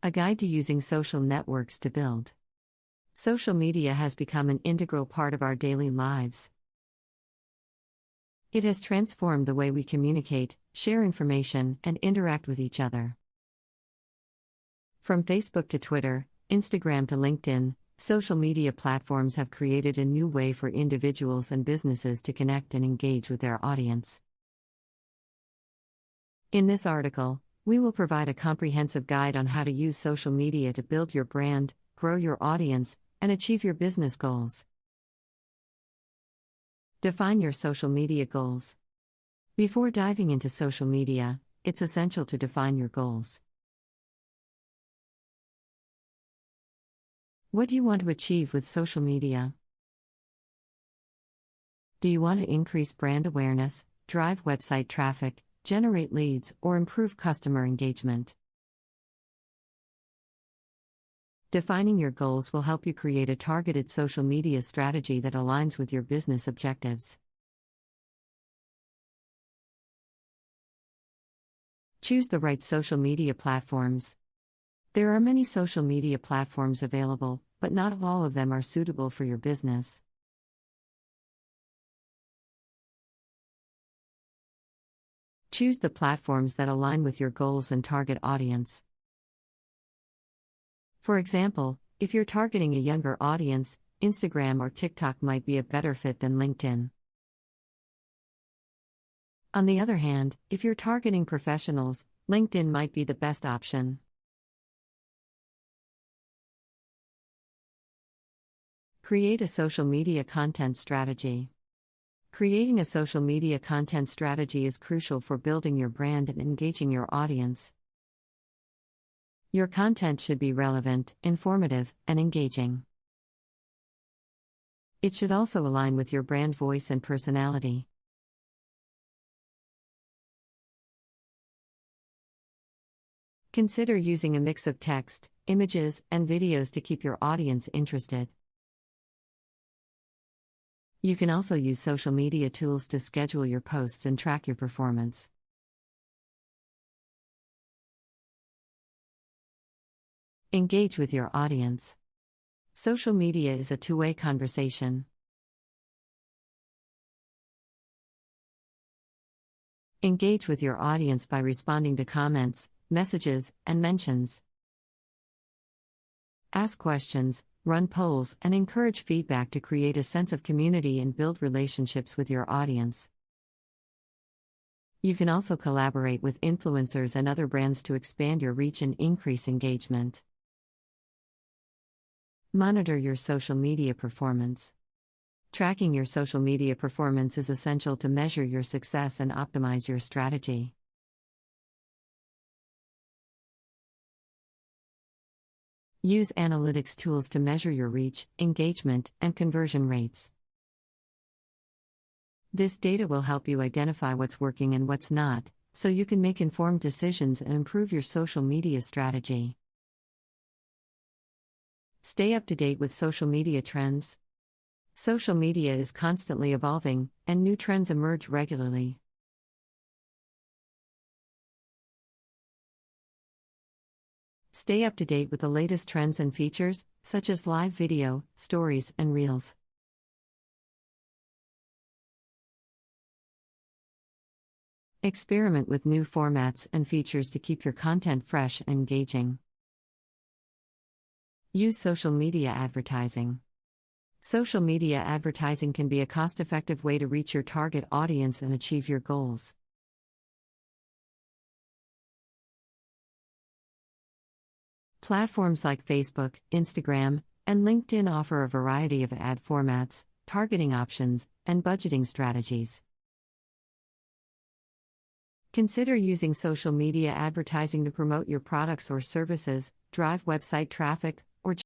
A guide to using social networks to build. Social media has become an integral part of our daily lives. It has transformed the way we communicate, share information, and interact with each other. From Facebook to Twitter, Instagram to LinkedIn, social media platforms have created a new way for individuals and businesses to connect and engage with their audience. In this article, we will provide a comprehensive guide on how to use social media to build your brand, grow your audience, and achieve your business goals. Define your social media goals. Before diving into social media, it's essential to define your goals. What do you want to achieve with social media? Do you want to increase brand awareness, drive website traffic, generate leads, or improve customer engagement? Defining your goals will help you create a targeted social media strategy that aligns with your business objectives. Choose the right social media platforms. There are many social media platforms available, but not all of them are suitable for your business. Choose the platforms that align with your goals and target audience. For example, if you're targeting a younger audience, Instagram or TikTok might be a better fit than LinkedIn. On the other hand, if you're targeting professionals, LinkedIn might be the best option. Create a social media content strategy. Creating a social media content strategy is crucial for building your brand and engaging your audience. Your content should be relevant, informative, and engaging. It should also align with your brand voice and personality. Consider using a mix of text, images, and videos to keep your audience interested. You can also use social media tools to schedule your posts and track your performance. Engage with your audience. Social media is a two-way conversation. Engage with your audience by responding to comments, messages, and mentions. Ask questions, run polls, and encourage feedback to create a sense of community and build relationships with your audience. You can also collaborate with influencers and other brands to expand your reach and increase engagement. Monitor your social media performance. Tracking your social media performance is essential to measure your success and optimize your strategy. Use analytics tools to measure your reach, engagement, and conversion rates. This data will help you identify what's working and what's not, so you can make informed decisions and improve your social media strategy. Stay up to date with social media trends. Social media is constantly evolving, and new trends emerge regularly. Stay up to date with the latest trends and features, such as live video, stories, and reels. Experiment with new formats and features to keep your content fresh and engaging. Use social media advertising. Social media advertising can be a cost-effective way to reach your target audience and achieve your goals. Platforms like Facebook, Instagram, and LinkedIn offer a variety of ad formats, targeting options, and budgeting strategies. Consider using social media advertising to promote your products or services, drive website traffic,